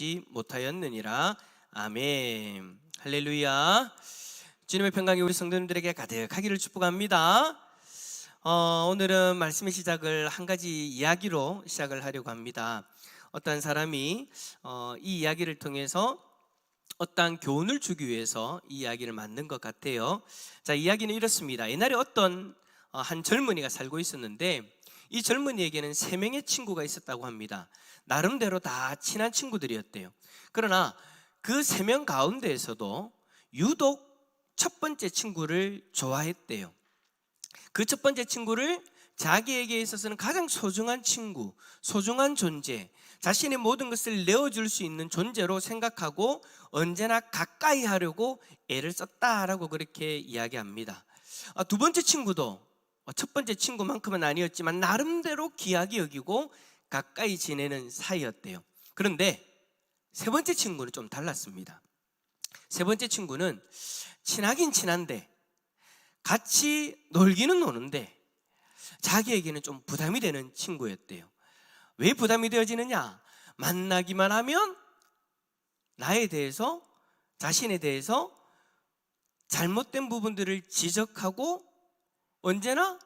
얻지 못하였느니라. 아멘. 할렐루야. 주님의 평강이 우리 성도님들에게 가득하기를 축복합니다. 오늘은 말씀의 시작을 한 가지 이야기로 시작을 하려고 합니다. 어떤 사람이 이 이야기를 통해서 어떤 교훈을 주기 위해서 이 이야기를 만든 것 같아요. 자, 이야기는 이렇습니다. 옛날에 어떤 한 젊은이가 살고 있었는데, 이 젊은이에게는 3명의 친구가 있었다고 합니다. 나름대로 다 친한 친구들이었대요. 그러나 그 3명 가운데에서도 유독 첫 번째 친구를 좋아했대요. 그 첫 번째 친구를 자기에게 있어서는 가장 소중한 친구, 소중한 존재, 자신의 모든 것을 내어줄 수 있는 존재로 생각하고 언제나 가까이 하려고 애를 썼다라고 그렇게 이야기합니다. 두 번째 친구도 첫 번째 친구만큼은 아니었지만 나름대로 귀하게 여기고 가까이 지내는 사이였대요. 그런데 세 번째 친구는 좀 달랐습니다. 세 번째 친구는 친하긴 친한데, 같이 놀기는 노는데 자기에게는 좀 부담이 되는 친구였대요. 왜 부담이 되어지느냐? 만나기만 하면 나에 대해서, 자신에 대해서 잘못된 부분들을 지적하고 언제나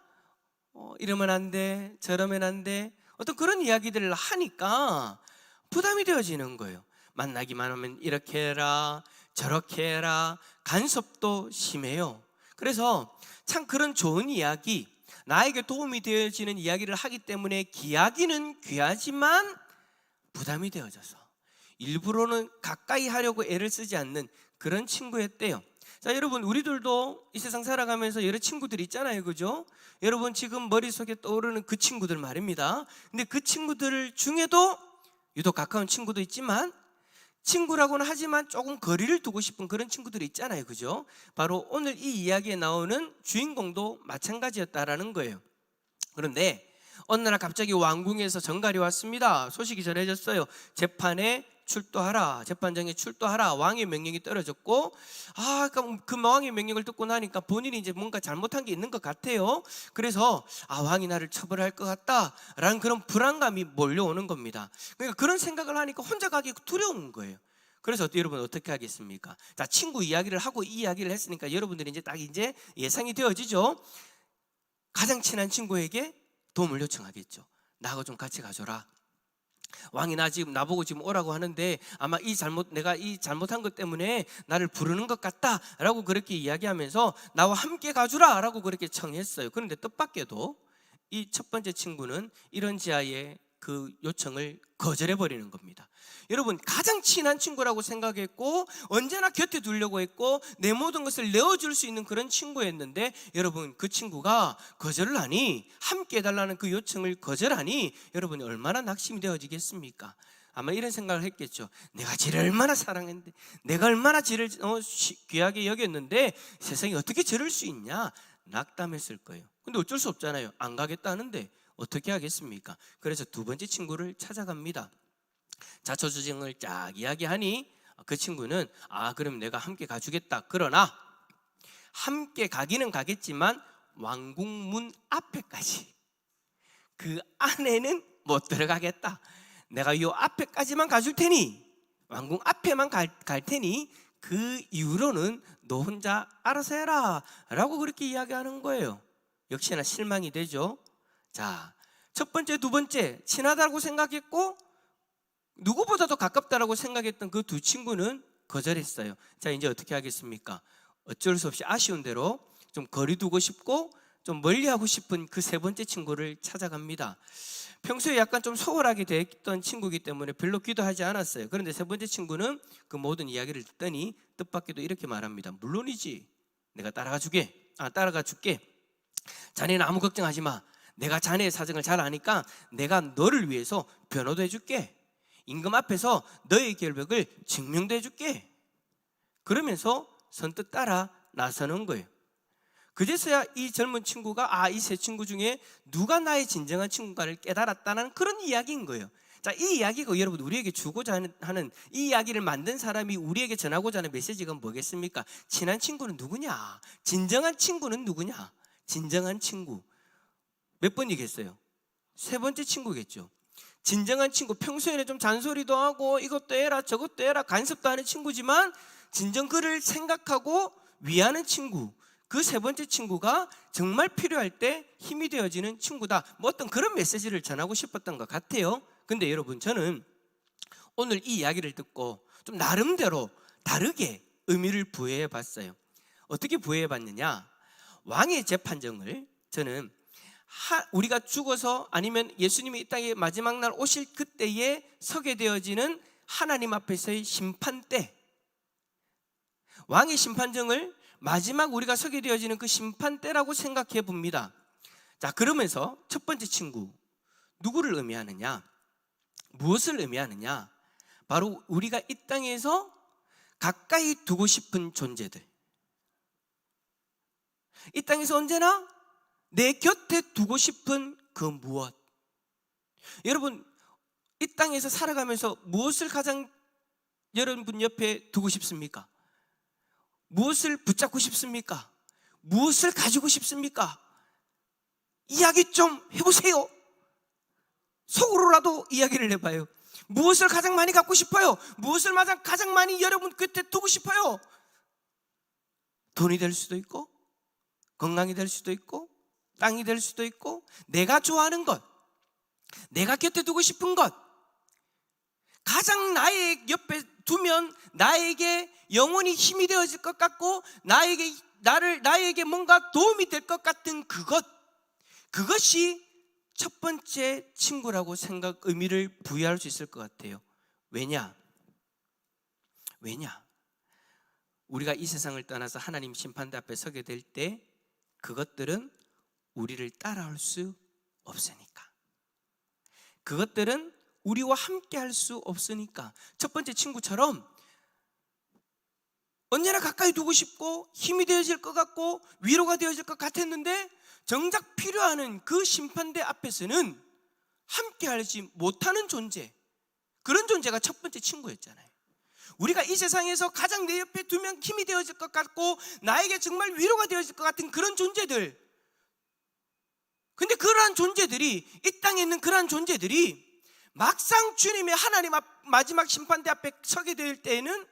이러면 안 돼, 저러면 안 돼, 어떤 그런 이야기들을 하니까 부담이 되어지는 거예요. 만나기만 하면 이렇게 해라, 저렇게 해라, 간섭도 심해요. 그래서 참 그런 좋은 이야기, 나에게 도움이 되어지는 이야기를 하기 때문에 이야기는 귀하지만 부담이 되어져서 일부러는 가까이 하려고 애를 쓰지 않는 그런 친구였대요. 자, 여러분, 우리들도 이 세상 살아가면서 여러 친구들이 있잖아요, 그죠? 여러분 지금 머릿속에 떠오르는 그 친구들 말입니다. 근데 그 친구들 중에도 유독 가까운 친구도 있지만, 친구라고는 하지만 조금 거리를 두고 싶은 그런 친구들이 있잖아요, 그죠? 바로 오늘 이 이야기에 나오는 주인공도 마찬가지였다라는 거예요. 그런데 어느 날 갑자기 왕궁에서 전갈이 왔습니다. 소식이 전해졌어요. 재판에 출두하라, 재판장에 출두하라, 왕의 명령이 떨어졌고, 그 왕의 명령을 듣고 나니까 본인이 이제 뭔가 잘못한 게 있는 것 같아요. 그래서 왕이 나를 처벌할 것 같다라는 그런 불안감이 몰려오는 겁니다. 그러니까 그런 생각을 하니까 혼자 가기 두려운 거예요. 그래서 여러분 어떻게 하겠습니까? 자, 친구 이야기를 하고 이 이야기를 했으니까 여러분들이 이제 딱 이제 예상이 되어지죠. 가장 친한 친구에게 도움을 요청하겠죠. 나하고 좀 같이 가줘라. 왕이 나보고 지금 오라고 하는데 아마 내가 이 잘못한 것 때문에 나를 부르는 것 같다라고 그렇게 이야기하면서 나와 함께 가주라 라고 그렇게 청했어요. 그런데 뜻밖에도 이 첫 번째 친구는 이런 지하에 그 요청을 거절해버리는 겁니다. 여러분, 가장 친한 친구라고 생각했고 언제나 곁에 두려고 했고 내 모든 것을 내어줄 수 있는 그런 친구였는데, 여러분, 그 친구가 거절을 하니, 함께 해달라는 그 요청을 거절하니 여러분이 얼마나 낙심이 되어지겠습니까? 아마 이런 생각을 했겠죠. 내가 쟤를 얼마나 사랑했는데, 내가 얼마나 쟤를 귀하게 여겼는데 세상에 어떻게 저럴 수 있냐, 낙담했을 거예요. 근데 어쩔 수 없잖아요. 안 가겠다는데 어떻게 하겠습니까? 그래서 두 번째 친구를 찾아갑니다. 자초지종을 쫙 이야기하니 그 친구는 그럼 내가 함께 가주겠다. 그러나 함께 가기는 가겠지만 왕궁문 앞에까지, 그 안에는 못 들어가겠다. 내가 요 앞에까지만 가줄 테니, 왕궁 앞에만 갈 테니 그 이후로는 너 혼자 알아서 해라 라고 그렇게 이야기하는 거예요. 역시나 실망이 되죠. 자, 첫 번째, 두 번째 친하다고 생각했고 누구보다도 가깝다라고 생각했던 그 두 친구는 거절했어요. 자, 이제 어떻게 하겠습니까? 어쩔 수 없이 아쉬운 대로 좀 거리 두고 싶고 좀 멀리하고 싶은 그 세 번째 친구를 찾아갑니다. 평소에 약간 좀 소홀하게 됐던 친구이기 때문에 별로 기도하지 않았어요. 그런데 세 번째 친구는 그 모든 이야기를 듣더니 뜻밖에도 이렇게 말합니다. 물론이지, 내가 따라가 줄게. 자네는 아무 걱정하지 마. 내가 자네의 사정을 잘 아니까 내가 너를 위해서 변호도 해줄게. 임금 앞에서 너의 결백을 증명도 해줄게. 그러면서 선뜻 따라 나서는 거예요. 그제서야 이 젊은 친구가 이 세 친구 중에 누가 나의 진정한 친구가를 깨달았다는 그런 이야기인 거예요. 자, 이 이야기가 여러분 우리에게 주고자 하는, 이 이야기를 만든 사람이 우리에게 전하고자 하는 메시지가 뭐겠습니까? 친한 친구는 누구냐? 진정한 친구는 누구냐? 진정한 친구 몇 번이겠어요? 세 번째 친구겠죠. 진정한 친구, 평소에는 좀 잔소리도 하고 이것도 해라 저것도 해라 간섭도 하는 친구지만 진정 그를 생각하고 위하는 친구, 그 세 번째 친구가 정말 필요할 때 힘이 되어지는 친구다. 뭐 어떤 그런 메시지를 전하고 싶었던 것 같아요. 근데 여러분, 저는 오늘 이 이야기를 듣고 좀 나름대로 다르게 의미를 부여해 봤어요. 어떻게 부여해 봤느냐, 왕의 재판정을 저는 우리가 죽어서 아니면 예수님이 이 땅에 마지막 날 오실 그때에 서게 되어지는 하나님 앞에서의 심판대, 왕의 심판정을 마지막 우리가 서게 되어지는 그 심판대라고 생각해 봅니다. 자, 그러면서 첫 번째 친구, 누구를 의미하느냐, 무엇을 의미하느냐, 바로 우리가 이 땅에서 가까이 두고 싶은 존재들, 이 땅에서 언제나 내 곁에 두고 싶은 그 무엇. 여러분, 이 땅에서 살아가면서 무엇을 가장 여러분 옆에 두고 싶습니까? 무엇을 붙잡고 싶습니까? 무엇을 가지고 싶습니까? 이야기 좀 해보세요. 속으로라도 이야기를 해봐요. 무엇을 가장 많이 갖고 싶어요? 무엇을 가장 많이 여러분 곁에 두고 싶어요? 돈이 될 수도 있고, 건강이 될 수도 있고, 땅이 될 수도 있고, 내가 좋아하는 것, 내가 곁에 두고 싶은 것, 가장 나의 옆에 두면 나에게 영원히 힘이 되어질 것 같고 나에게 뭔가 도움이 될 것 같은 그것이 첫 번째 친구라고 의미를 부여할 수 있을 것 같아요. 왜냐? 우리가 이 세상을 떠나서 하나님 심판대 앞에 서게 될 때 그것들은 우리를 따라올 수 없으니까, 그것들은 우리와 함께 할 수 없으니까. 첫 번째 친구처럼 언제나 가까이 두고 싶고 힘이 되어질 것 같고 위로가 되어질 것 같았는데 정작 필요한 그 심판대 앞에서는 함께 하지 못하는 존재, 그런 존재가 첫 번째 친구였잖아요. 우리가 이 세상에서 가장 내 옆에 두면 힘이 되어질 것 같고 나에게 정말 위로가 되어질 것 같은 그런 존재들, 근데 그러한 존재들이, 이 땅에 있는 그러한 존재들이 막상 주님의 하나님 마지막 심판대 앞에 서게 될 때에는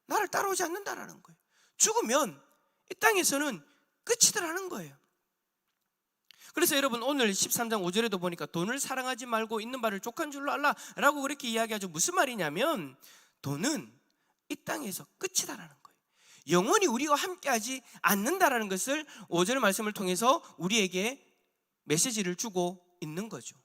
나를 따라오지 않는다라는 거예요. 죽으면 이 땅에서는 끝이더라는 거예요. 그래서 여러분, 오늘 13장 5절에도 보니까 돈을 사랑하지 말고 있는 바를 족한 줄로 알라 라고 그렇게 이야기하죠. 무슨 말이냐면 돈은 이 땅에서 끝이다라는 거예요. 영원히 우리와 함께하지 않는다라는 것을 5절 말씀을 통해서 우리에게 메시지를 주고 있는 거죠.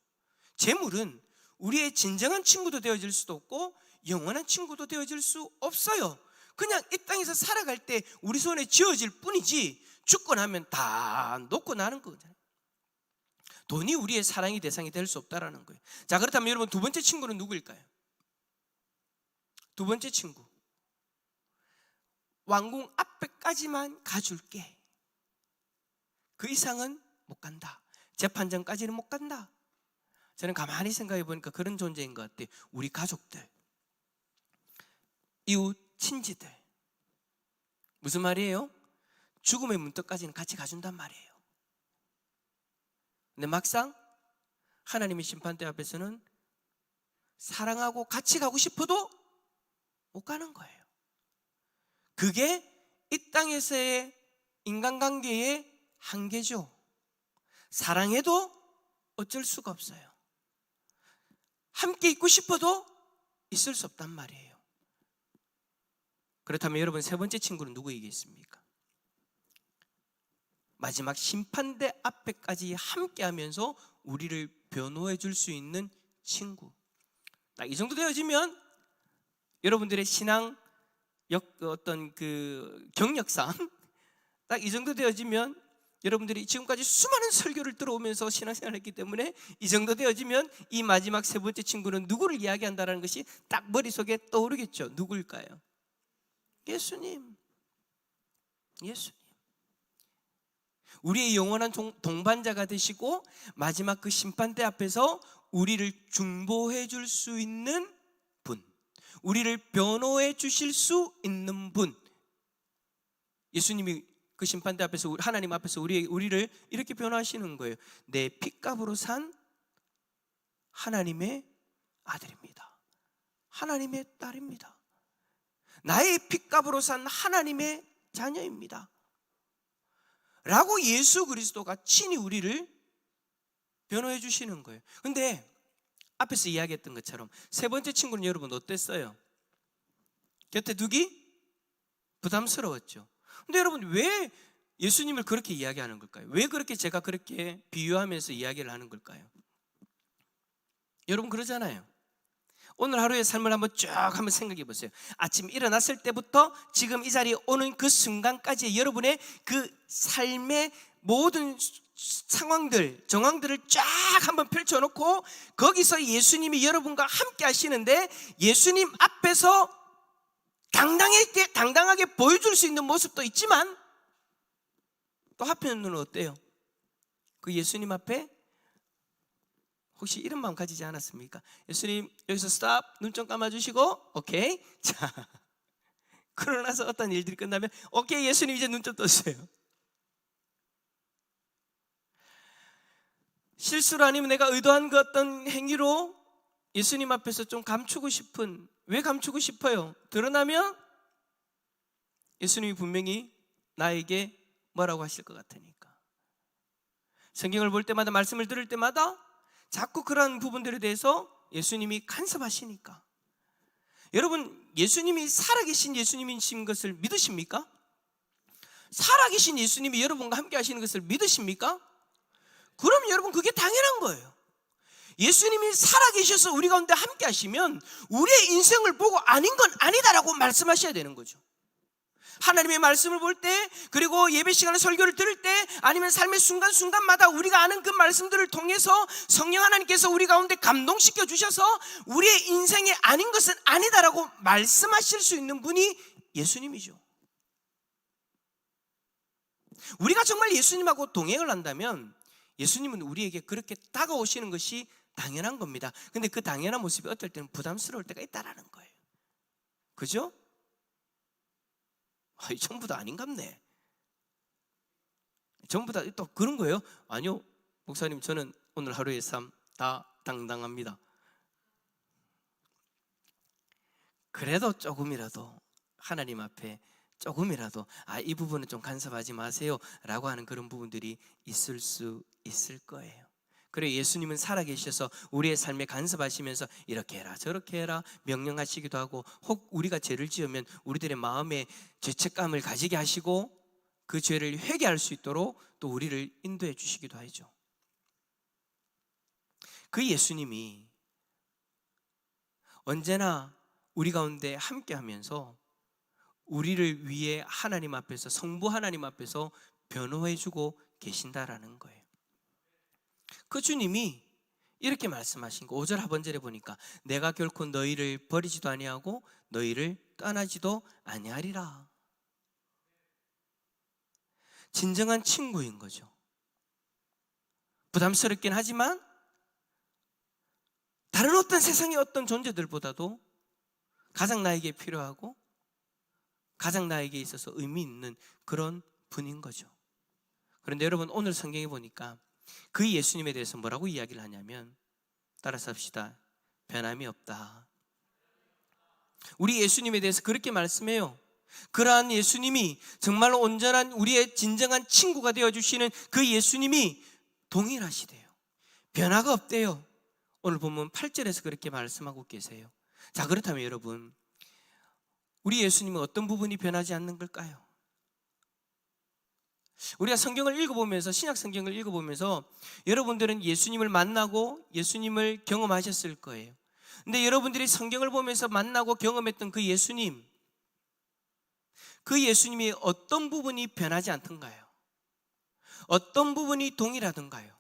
재물은 우리의 진정한 친구도 되어질 수도 없고 영원한 친구도 되어질 수 없어요. 그냥 이 땅에서 살아갈 때 우리 손에 쥐어질 뿐이지 죽고 나면 다 놓고 나는 거잖아요. 돈이 우리의 사랑의 대상이 될 수 없다라는 거예요. 자, 그렇다면 여러분, 두 번째 친구는 누구일까요? 두 번째 친구, 왕궁 앞에까지만 가줄게, 그 이상은 못 간다, 재판정까지는 못 간다. 저는 가만히 생각해 보니까 그런 존재인 것 같아요. 우리 가족들, 이웃, 친지들. 무슨 말이에요? 죽음의 문턱까지는 같이 가준단 말이에요. 근데 막상 하나님의 심판대 앞에서는 사랑하고 같이 가고 싶어도 못 가는 거예요. 그게 이 땅에서의 인간관계의 한계죠. 사랑해도 어쩔 수가 없어요. 함께 있고 싶어도 있을 수 없단 말이에요. 그렇다면 여러분, 세 번째 친구는 누구이겠습니까? 마지막 심판대 앞에까지 함께 하면서 우리를 변호해 줄 수 있는 친구. 딱 이 정도 되어지면 여러분들의 신앙 어떤 그 경력상 딱 이 정도 되어지면, 여러분들이 지금까지 수많은 설교를 들어오면서 신앙생활을 했기 때문에 이 정도 되어지면 이 마지막 세 번째 친구는 누구를 이야기한다는 것이 딱 머릿속에 떠오르겠죠. 누구일까요? 예수님. 우리의 영원한 동반자가 되시고 마지막 그 심판대 앞에서 우리를 중보해 줄 수 있는 분, 우리를 변호해 주실 수 있는 분. 예수님이 그 심판대 앞에서, 하나님 앞에서 우리를 이렇게 변호하시는 거예요. 내 핏값으로 산 하나님의 아들입니다. 하나님의 딸입니다. 나의 핏값으로 산 하나님의 자녀입니다. 라고 예수 그리스도가 친히 우리를 변호해 주시는 거예요. 근데 앞에서 이야기했던 것처럼 세 번째 친구는 여러분 어땠어요? 곁에 두기 부담스러웠죠. 근데 여러분 왜 예수님을 그렇게 이야기하는 걸까요? 왜 그렇게 제가 그렇게 비유하면서 이야기를 하는 걸까요? 여러분 그러잖아요. 오늘 하루의 삶을 한번 생각해 보세요. 아침 일어났을 때부터 지금 이 자리에 오는 그 순간까지 여러분의 그 삶의 모든 상황들, 정황들을 쫙 한번 펼쳐놓고 거기서 예수님이 여러분과 함께 하시는데 예수님 앞에서 당당하게 보여줄 수 있는 모습도 있지만 또 한편으로는 어때요? 그 예수님 앞에 혹시 이런 마음 가지지 않았습니까? 예수님 여기서 스탑, 눈 좀 감아주시고 오케이. 자, 그러고 나서 어떤 일들이 끝나면 오케이 예수님 이제 눈 좀 떠주세요. 실수로 아니면 내가 의도한 그 어떤 행위로 예수님 앞에서 좀 감추고 싶은, 왜 감추고 싶어요? 드러나면 예수님이 분명히 나에게 뭐라고 하실 것 같으니까. 성경을 볼 때마다 말씀을 들을 때마다 자꾸 그런 부분들에 대해서 예수님이 간섭하시니까. 여러분 예수님이 살아계신 예수님이신 것을 믿으십니까? 살아계신 예수님이 여러분과 함께 하시는 것을 믿으십니까? 그럼 여러분 그게 당연한 거예요. 예수님이 살아계셔서 우리 가운데 함께 하시면 우리의 인생을 보고 아닌 건 아니다라고 말씀하셔야 되는 거죠. 하나님의 말씀을 볼 때, 그리고 예배 시간에 설교를 들을 때, 아니면 삶의 순간순간마다 우리가 아는 그 말씀들을 통해서 성령 하나님께서 우리 가운데 감동시켜 주셔서 우리의 인생에 아닌 것은 아니다라고 말씀하실 수 있는 분이 예수님이죠. 우리가 정말 예수님하고 동행을 한다면 예수님은 우리에게 그렇게 다가오시는 것이 당연한 겁니다. 근데 그 당연한 모습이 어떨 때는 부담스러울 때가 있다라는 거예요. 그죠? 전부 다 아닌갑네. 전부 다 또 그런 거예요? 아니요, 목사님 저는 오늘 하루의 삶 다 당당합니다. 그래도 조금이라도 하나님 앞에 조금이라도 이 부분은 좀 간섭하지 마세요 라고 하는 그런 부분들이 있을 수 있을 거예요. 그리고 예수님은 살아계셔서 우리의 삶에 간섭하시면서 이렇게 해라 저렇게 해라 명령하시기도 하고, 혹 우리가 죄를 지으면 우리들의 마음에 죄책감을 가지게 하시고 그 죄를 회개할 수 있도록 또 우리를 인도해 주시기도 하죠. 그 예수님이 언제나 우리 가운데 함께 하면서 우리를 위해 하나님 앞에서, 성부 하나님 앞에서 변호해 주고 계신다라는 거예요. 그 주님이 이렇게 말씀하신 거 5절 하반절에 보니까 내가 결코 너희를 버리지도 아니하고 너희를 떠나지도 아니하리라. 진정한 친구인 거죠. 부담스럽긴 하지만 다른 어떤 세상의 어떤 존재들보다도 가장 나에게 필요하고 가장 나에게 있어서 의미 있는 그런 분인 거죠. 그런데 여러분 오늘 성경에 보니까 그 예수님에 대해서 뭐라고 이야기를 하냐면, 따라서 합시다. 변함이 없다. 우리 예수님에 대해서 그렇게 말씀해요. 그러한 예수님이 정말로 온전한 우리의 진정한 친구가 되어주시는 그 예수님이 동일하시대요. 변화가 없대요. 오늘 보면 8절에서 그렇게 말씀하고 계세요. 자, 그렇다면 여러분 우리 예수님은 어떤 부분이 변하지 않는 걸까요? 우리가 성경을 읽어보면서, 신약 성경을 읽어보면서 여러분들은 예수님을 만나고 예수님을 경험하셨을 거예요. 근데 여러분들이 성경을 보면서 만나고 경험했던 그 예수님이 어떤 부분이 변하지 않던가요? 어떤 부분이 동일하던가요?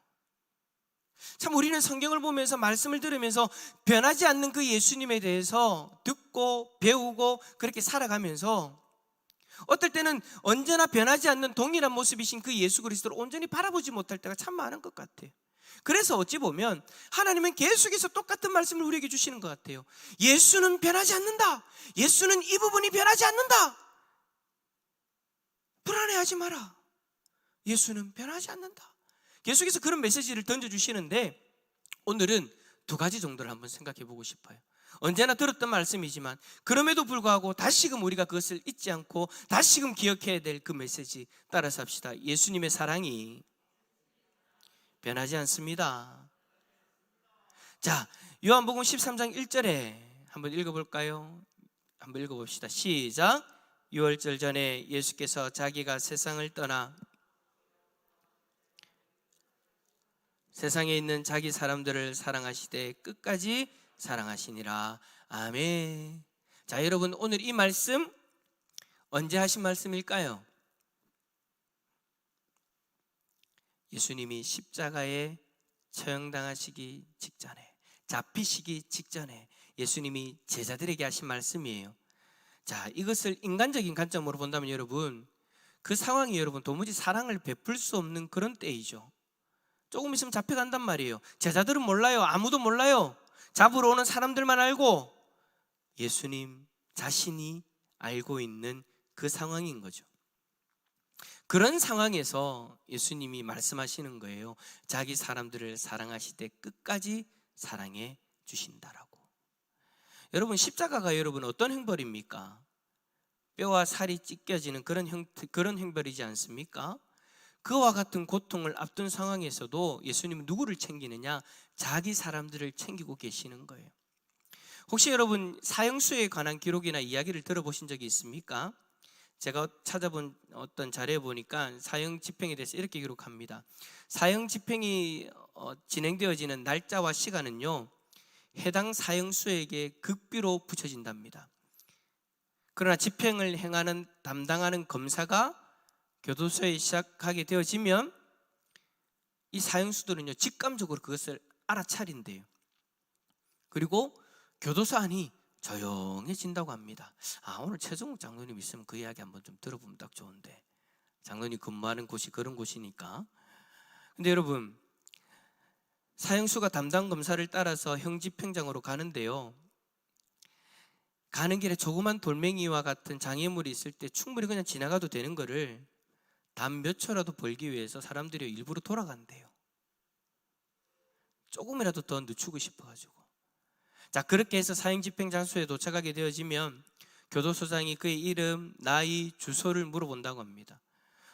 참 우리는 성경을 보면서 말씀을 들으면서 변하지 않는 그 예수님에 대해서 듣고 배우고 그렇게 살아가면서 어떨 때는 언제나 변하지 않는 동일한 모습이신 그 예수 그리스도를 온전히 바라보지 못할 때가 참 많은 것 같아요. 그래서 어찌 보면 하나님은 계속해서 똑같은 말씀을 우리에게 주시는 것 같아요. 예수는 변하지 않는다. 예수는 이 부분이 변하지 않는다. 불안해하지 마라. 예수는 변하지 않는다. 계속해서 그런 메시지를 던져주시는데 오늘은 두 가지 정도를 한번 생각해 보고 싶어요. 언제나 들었던 말씀이지만 그럼에도 불구하고 다시금 우리가 그것을 잊지 않고 다시금 기억해야 될 그 메시지 따라서 합시다. 예수님의 사랑이 변하지 않습니다. 자, 요한복음 13장 1절에 한번 읽어볼까요? 한번 읽어봅시다. 시작. 유월절 전에 예수께서 자기가 세상을 떠나 세상에 있는 자기 사람들을 사랑하시되 끝까지 사랑하시니라. 아멘. 자, 여러분, 오늘 이 말씀 언제 하신 말씀일까요? 예수님이 십자가에 처형당하시기 직전에, 잡히시기 직전에 예수님이 제자들에게 하신 말씀이에요. 자, 이것을 인간적인 관점으로 본다면 여러분, 그 상황이 여러분 도무지 사랑을 베풀 수 없는 그런 때이죠. 조금 있으면 잡혀간단 말이에요. 제자들은 몰라요. 아무도 몰라요. 잡으러 오는 사람들만 알고 예수님 자신이 알고 있는 그 상황인 거죠. 그런 상황에서 예수님이 말씀하시는 거예요. 자기 사람들을 사랑하시되 끝까지 사랑해 주신다라고. 여러분, 십자가가 여러분 어떤 형벌입니까? 뼈와 살이 찢겨지는 그런 형벌이지 않습니까? 그와 같은 고통을 앞둔 상황에서도 예수님은 누구를 챙기느냐? 자기 사람들을 챙기고 계시는 거예요. 혹시 여러분 사형수에 관한 기록이나 이야기를 들어보신 적이 있습니까? 제가 찾아본 어떤 자료에 보니까 사형 집행에 대해서 이렇게 기록합니다. 사형 집행이 진행되어지는 날짜와 시간은요, 해당 사형수에게 극비로 붙여진답니다. 그러나 집행을 담당하는 검사가 교도소에 시작하게 되어지면 이 사형수들은요, 직감적으로 그것을 알아차린대요. 그리고 교도소 안이 조용해진다고 합니다. 오늘 최종욱 장로님 있으면 그 이야기 한번 좀 들어보면 딱 좋은데, 장로님 근무하는 곳이 그런 곳이니까. 근데 여러분, 사형수가 담당 검사를 따라서 형집행장으로 가는데요, 가는 길에 조그만 돌멩이와 같은 장애물이 있을 때 충분히 그냥 지나가도 되는 거를 단 몇 초라도 벌기 위해서 사람들이 일부러 돌아간대요. 조금이라도 더 늦추고 싶어가지고. 자, 그렇게 해서 사형 집행 장소에 도착하게 되어지면 교도소장이 그의 이름, 나이, 주소를 물어본다고 합니다.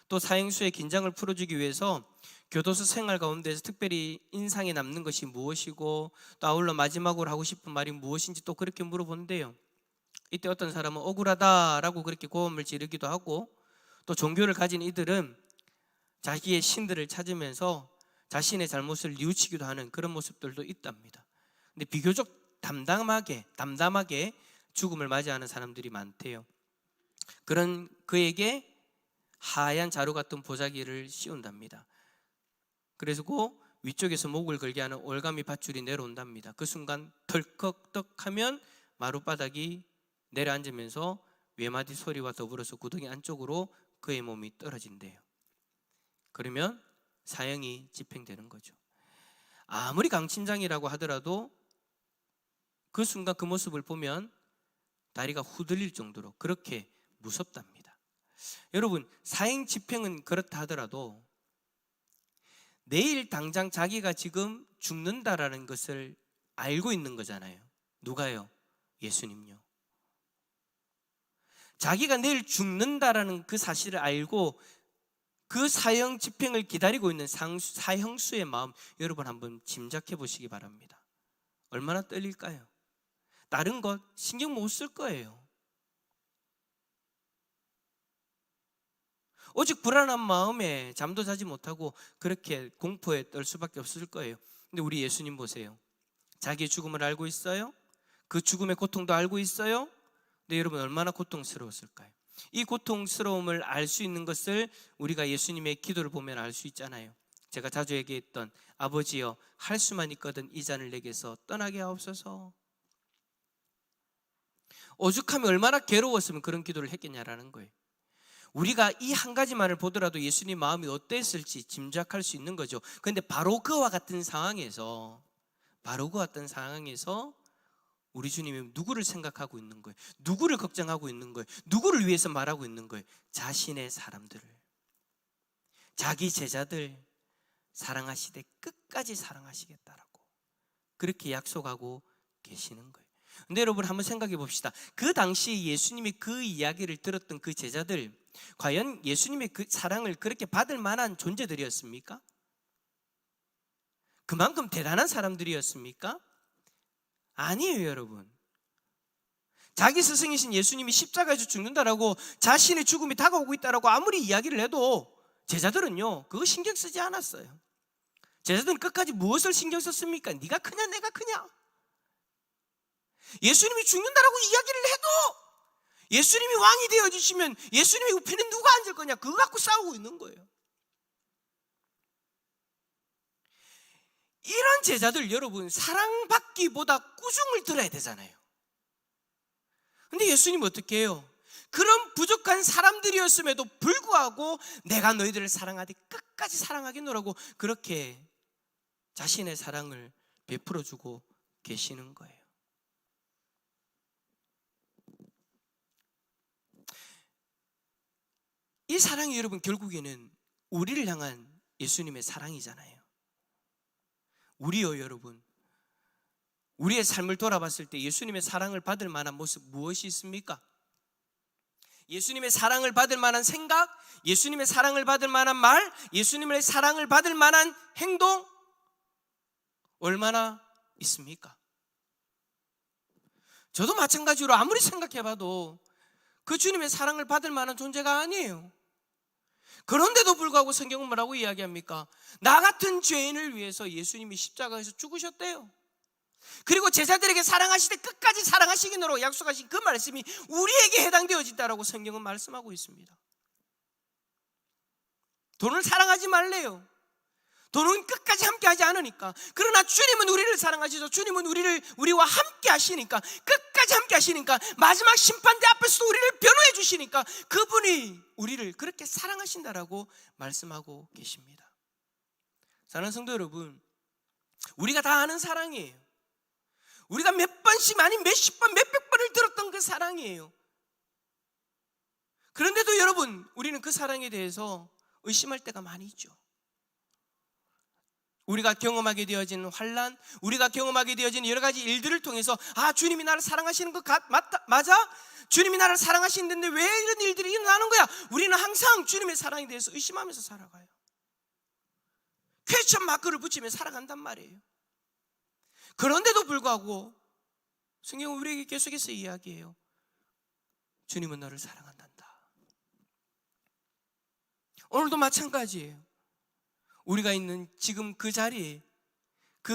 또 사형수의 긴장을 풀어주기 위해서 교도소 생활 가운데서 특별히 인상에 남는 것이 무엇이고 또 아울러 마지막으로 하고 싶은 말이 무엇인지 또 그렇게 물어본대요. 이때 어떤 사람은 억울하다라고 그렇게 고함을 지르기도 하고, 또 종교를 가진 이들은 자기의 신들을 찾으면서 자신의 잘못을 뉘우치기도 하는 그런 모습들도 있답니다. 근데 비교적 담담하게 죽음을 맞이하는 사람들이 많대요. 그런 그에게 하얀 자루 같은 보자기를 씌운답니다. 그래서 그 위쪽에서 목을 걸게 하는 올가미 밧줄이 내려온답니다. 그 순간 덜컥떡하면 마룻바닥이 내려앉으면서 외마디 소리와 더불어서 구덩이 안쪽으로 그의 몸이 떨어진대요. 그러면 사형이 집행되는 거죠. 아무리 강심장이라고 하더라도 그 순간 그 모습을 보면 다리가 후들릴 정도로 그렇게 무섭답니다. 여러분, 사형 집행은 그렇다 하더라도 내일 당장 자기가 지금 죽는다라는 것을 알고 있는 거잖아요. 누가요? 예수님요. 자기가 내일 죽는다라는 그 사실을 알고 그 사형 집행을 기다리고 있는 사형수의 마음, 여러분 한번 짐작해 보시기 바랍니다. 얼마나 떨릴까요? 다른 것 신경 못 쓸 거예요. 오직 불안한 마음에 잠도 자지 못하고 그렇게 공포에 떨 수밖에 없을 거예요. 근데 우리 예수님 보세요. 자기의 죽음을 알고 있어요. 그 죽음의 고통도 알고 있어요. 근데 여러분 얼마나 고통스러웠을까요? 이 고통스러움을 알 수 있는 것을 우리가 예수님의 기도를 보면 알 수 있잖아요. 제가 자주 얘기했던 아버지여, 할 수만 있거든 이 잔을 내게서 떠나게 하옵소서. 오죽하면 얼마나 괴로웠으면 그런 기도를 했겠냐라는 거예요. 우리가 이 한 가지만을 보더라도 예수님 마음이 어땠을지 짐작할 수 있는 거죠. 그런데 바로 그와 같은 상황에서 우리 주님이 누구를 생각하고 있는 거예요? 누구를 걱정하고 있는 거예요? 누구를 위해서 말하고 있는 거예요? 자신의 사람들을, 자기 제자들 사랑하시되 끝까지 사랑하시겠다라고 그렇게 약속하고 계시는 거예요. 근데 여러분 한번 생각해 봅시다. 그 당시 예수님이 그 이야기를 들었던 그 제자들, 과연 예수님의 그 사랑을 그렇게 받을 만한 존재들이었습니까? 그만큼 대단한 사람들이었습니까? 아니에요, 여러분. 자기 스승이신 예수님이 십자가에서 죽는다라고, 자신의 죽음이 다가오고 있다라고 아무리 이야기를 해도 제자들은요, 그거 신경 쓰지 않았어요. 제자들은 끝까지 무엇을 신경 썼습니까? 네가 크냐 내가 크냐? 예수님이 죽는다라고 이야기를 해도 예수님이 왕이 되어주시면 예수님의 우편에 누가 앉을 거냐, 그거 갖고 싸우고 있는 거예요. 이런 제자들, 여러분, 사랑받기보다 꾸중을 들어야 되잖아요. 근데 예수님 어떻게 해요? 그런 부족한 사람들이었음에도 불구하고 내가 너희들을 사랑하되 끝까지 사랑하겠노라고 그렇게 자신의 사랑을 베풀어주고 계시는 거예요. 이 사랑이 여러분 결국에는 우리를 향한 예수님의 사랑이잖아요. 우리요, 여러분, 우리의 삶을 돌아봤을 때 예수님의 사랑을 받을 만한 모습 무엇이 있습니까? 예수님의 사랑을 받을 만한 생각, 예수님의 사랑을 받을 만한 말, 예수님의 사랑을 받을 만한 행동 얼마나 있습니까? 저도 마찬가지로 아무리 생각해봐도 그 주님의 사랑을 받을 만한 존재가 아니에요. 그런데도 불구하고 성경은 뭐라고 이야기합니까? 나 같은 죄인을 위해서 예수님이 십자가에서 죽으셨대요. 그리고 제자들에게 사랑하시되 끝까지 사랑하시기로 약속하신 그 말씀이 우리에게 해당되어진다라고 성경은 말씀하고 있습니다. 돈을 사랑하지 말래요. 돈은 끝까지 함께 하지 않으니까. 그러나 주님은 우리를 사랑하시죠. 주님은 우리와 함께 하시니까, 끝까지 함께 하시니까, 마지막 심판대 앞에서도 우리를 변호해 주시니까 그분이 우리를 그렇게 사랑하신다라고 말씀하고 계십니다. 사랑하는 성도 여러분, 우리가 다 아는 사랑이에요. 우리가 몇 번씩, 아니 몇십 번, 몇백 번을 들었던 그 사랑이에요. 그런데도 여러분, 우리는 그 사랑에 대해서 의심할 때가 많이 있죠. 우리가 경험하게 되어진 환난, 우리가 경험하게 되어진 여러 가지 일들을 통해서 주님이 나를 사랑하시는 것 맞아? 주님이 나를 사랑하시는데 왜 이런 일들이 일어나는 거야? 우리는 항상 주님의 사랑에 대해서 의심하면서 살아가요. 퀘스천 마크를 붙이며 살아간단 말이에요. 그런데도 불구하고 성경은 우리에게 계속해서 이야기해요. 주님은 너를 사랑한단다. 오늘도 마찬가지예요. 우리가 있는 지금 그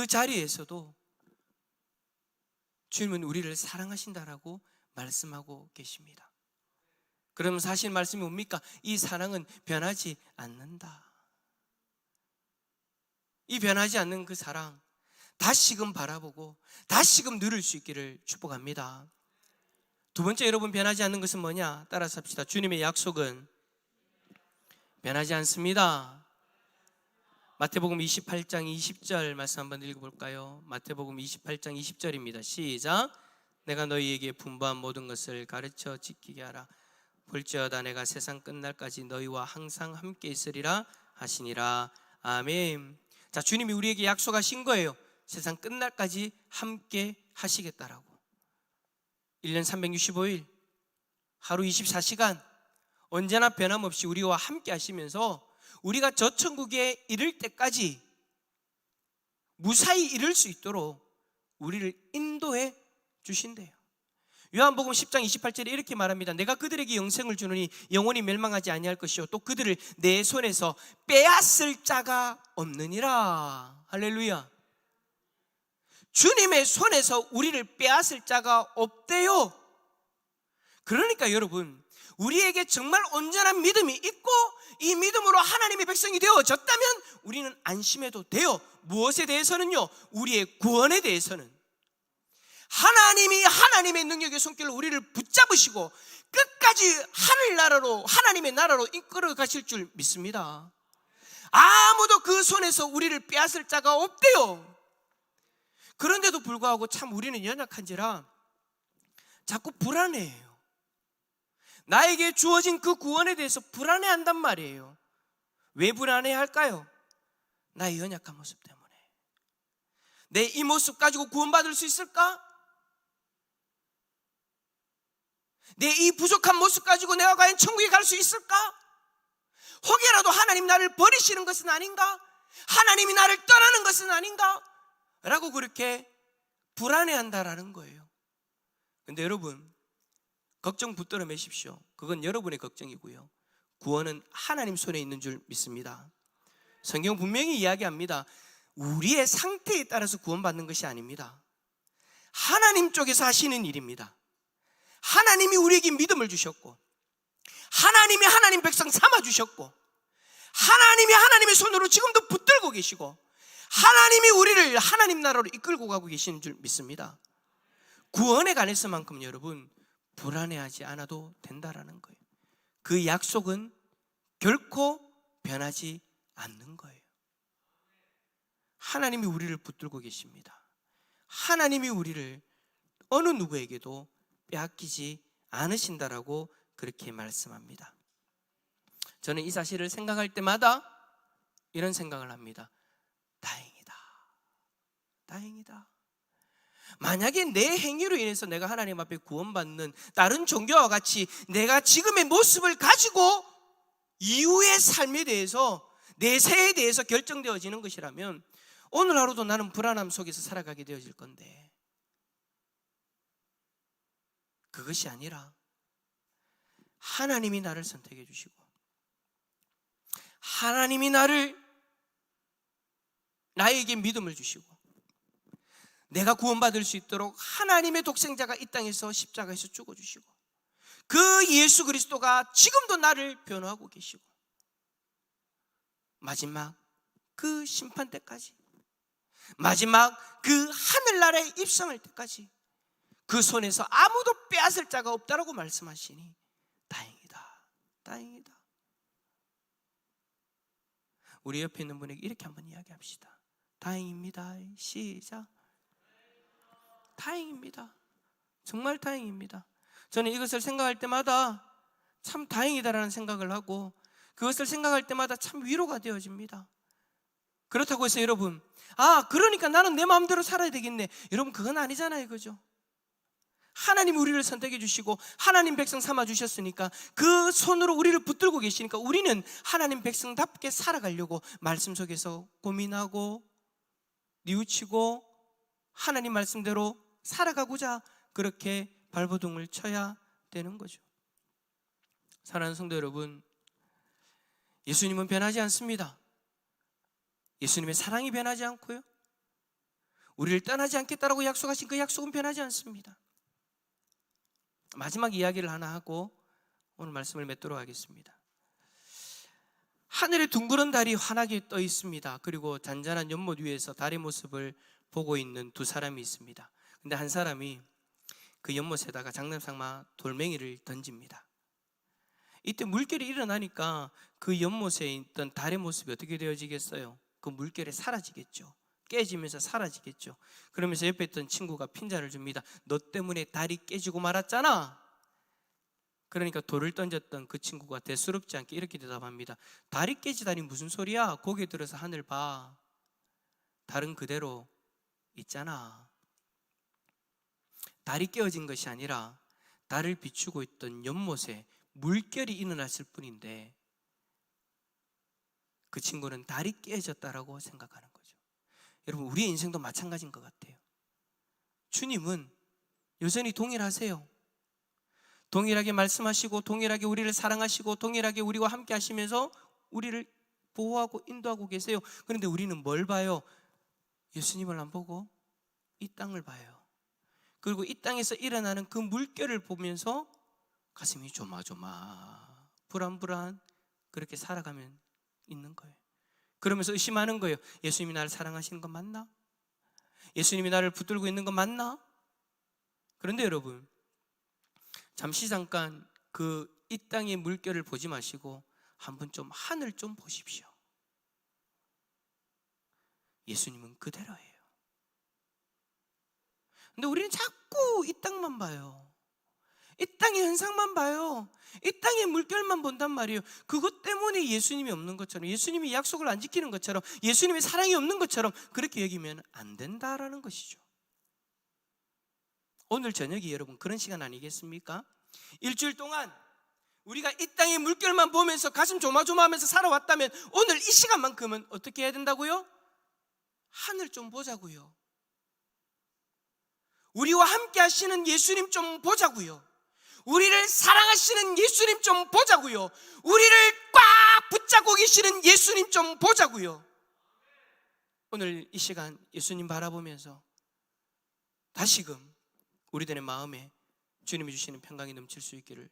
자리에서도 주님은 우리를 사랑하신다라고 말씀하고 계십니다. 그럼 사실 말씀이 뭡니까? 이 사랑은 변하지 않는다. 이 변하지 않는 그 사랑 다시금 바라보고 다시금 누릴 수 있기를 축복합니다. 두 번째, 여러분, 변하지 않는 것은 뭐냐? 따라서 합시다. 주님의 약속은 변하지 않습니다. 마태복음 28장 20절 말씀 한번 읽어볼까요? 마태복음 28장 20절입니다. 시작. 내가 너희에게 분부한 모든 것을 가르쳐 지키게 하라. 볼지어다 내가 세상 끝날까지 너희와 항상 함께 있으리라 하시니라. 아멘. 자, 주님이 우리에게 약속하신 거예요. 세상 끝날까지 함께 하시겠다라고. 1년 365일 하루 24시간 언제나 변함없이 우리와 함께 하시면서 우리가 저 천국에 이를 때까지 무사히 이룰 수 있도록 우리를 인도해 주신대요. 요한복음 10장 28절에 이렇게 말합니다. 내가 그들에게 영생을 주노니 영원히 멸망하지 아니할 것이요 또 그들을 내 손에서 빼앗을 자가 없느니라. 할렐루야. 주님의 손에서 우리를 빼앗을 자가 없대요. 그러니까 여러분, 우리에게 정말 온전한 믿음이 있고 이 믿음으로 하나님의 백성이 되어졌다면 우리는 안심해도 돼요. 무엇에 대해서는요? 우리의 구원에 대해서는 하나님이 하나님의 능력의 손길로 우리를 붙잡으시고 끝까지 하늘나라로, 하나님의 나라로 이끌어 가실 줄 믿습니다. 아무도 그 손에서 우리를 빼앗을 자가 없대요. 그런데도 불구하고 참 우리는 연약한지라 자꾸 불안해해요. 나에게 주어진 그 구원에 대해서 불안해한단 말이에요. 왜 불안해할까요? 나의 연약한 모습 때문에, 내 이 모습 가지고 구원받을 수 있을까? 내 이 부족한 모습 가지고 내가 과연 천국에 갈 수 있을까? 혹여라도 하나님 나를 버리시는 것은 아닌가? 하나님이 나를 떠나는 것은 아닌가? 라고 그렇게 불안해한다라는 거예요. 근데 여러분, 걱정 붙들어 매십시오. 그건 여러분의 걱정이고요, 구원은 하나님 손에 있는 줄 믿습니다. 성경 분명히 이야기합니다. 우리의 상태에 따라서 구원받는 것이 아닙니다. 하나님 쪽에서 하시는 일입니다. 하나님이 우리에게 믿음을 주셨고, 하나님이 하나님 백성 삼아주셨고, 하나님이 하나님의 손으로 지금도 붙들고 계시고, 하나님이 우리를 하나님 나라로 이끌고 가고 계시는 줄 믿습니다. 구원에 관해서만큼 여러분 불안해하지 않아도 된다라는 거예요. 그 약속은 결코 변하지 않는 거예요. 하나님이 우리를 붙들고 계십니다. 하나님이 우리를 어느 누구에게도 빼앗기지 않으신다라고 그렇게 말씀합니다. 저는 이 사실을 생각할 때마다 이런 생각을 합니다. 다행이다, 다행이다. 만약에 내 행위로 인해서 내가 하나님 앞에 구원받는 다른 종교와 같이 내가 지금의 모습을 가지고 이후의 삶에 대해서, 내 새에 대해서 결정되어지는 것이라면 오늘 하루도 나는 불안함 속에서 살아가게 되어질 건데, 그것이 아니라 하나님이 나를 선택해 주시고, 하나님이 나에게 믿음을 주시고, 내가 구원받을 수 있도록 하나님의 독생자가 이 땅에서 십자가에서 죽어주시고, 그 예수 그리스도가 지금도 나를 변호하고 계시고, 마지막 그 심판 때까지, 마지막 그 하늘나라에 입성할 때까지 그 손에서 아무도 빼앗을 자가 없다라고 말씀하시니 다행이다, 다행이다. 우리 옆에 있는 분에게 이렇게 한번 이야기합시다. 다행입니다. 시작. 다행입니다. 정말 다행입니다. 저는 이것을 생각할 때마다 참 다행이다라는 생각을 하고, 그것을 생각할 때마다 참 위로가 되어집니다. 그렇다고 해서 여러분, 그러니까 나는 내 마음대로 살아야 되겠네, 여러분, 그건 아니잖아요, 그죠? 하나님 우리를 선택해 주시고 하나님 백성 삼아 주셨으니까, 그 손으로 우리를 붙들고 계시니까 우리는 하나님 백성답게 살아가려고 말씀 속에서 고민하고 뉘우치고 하나님 말씀대로 살아가고자 그렇게 발버둥을 쳐야 되는 거죠. 사랑하는 성도 여러분, 예수님은 변하지 않습니다. 예수님의 사랑이 변하지 않고요, 우리를 떠나지 않겠다라고 약속하신 그 약속은 변하지 않습니다. 마지막 이야기를 하나 하고 오늘 말씀을 맺도록 하겠습니다. 하늘에 둥그런 달이 환하게 떠 있습니다. 그리고 잔잔한 연못 위에서 달의 모습을 보고 있는 두 사람이 있습니다. 근데 한 사람이 그 연못에다가 장난삼아 돌멩이를 던집니다. 이때 물결이 일어나니까 그 연못에 있던 달의 모습이 어떻게 되어지겠어요? 그 물결에 사라지겠죠. 깨지면서 사라지겠죠. 그러면서 옆에 있던 친구가 핀잔을 줍니다. 너 때문에 달이 깨지고 말았잖아. 그러니까 돌을 던졌던 그 친구가 대수롭지 않게 이렇게 대답합니다. 달이 깨지다니 무슨 소리야? 고개 들어서 하늘 봐. 달은 그대로 있잖아. 달이 깨어진 것이 아니라 달을 비추고 있던 연못에 물결이 일어났을 뿐인데, 그 친구는 달이 깨졌다라고 생각하는 거죠. 여러분, 우리의 인생도 마찬가지인 것 같아요. 주님은 여전히 동일하세요. 동일하게 말씀하시고, 동일하게 우리를 사랑하시고, 동일하게 우리와 함께 하시면서 우리를 보호하고 인도하고 계세요. 그런데 우리는 뭘 봐요? 예수님을 안 보고 이 땅을 봐요. 그리고 이 땅에서 일어나는 그 물결을 보면서 가슴이 조마조마 불안불안 그렇게 살아가면 있는 거예요. 그러면서 의심하는 거예요. 예수님이 나를 사랑하시는 건 맞나? 예수님이 나를 붙들고 있는 건 맞나? 그런데 여러분, 잠시 잠깐 그 이 땅의 물결을 보지 마시고 한번 좀 하늘 좀 보십시오. 예수님은 그대로예요. 근데 우리는 자꾸 이 땅만 봐요. 이 땅의 현상만 봐요. 이 땅의 물결만 본단 말이에요. 그것 때문에 예수님이 없는 것처럼, 예수님이 약속을 안 지키는 것처럼, 예수님의 사랑이 없는 것처럼 그렇게 여기면 안 된다라는 것이죠. 오늘 저녁이 여러분 그런 시간 아니겠습니까? 일주일 동안 우리가 이 땅의 물결만 보면서 가슴 조마조마하면서 살아왔다면 오늘 이 시간만큼은 어떻게 해야 된다고요? 하늘 좀 보자고요. 우리와 함께 하시는 예수님 좀 보자고요. 우리를 사랑하시는 예수님 좀 보자고요. 우리를 꽉 붙잡고 계시는 예수님 좀 보자고요. 오늘 이 시간 예수님 바라보면서 다시금 우리들의 마음에 주님이 주시는 평강이 넘칠 수 있기를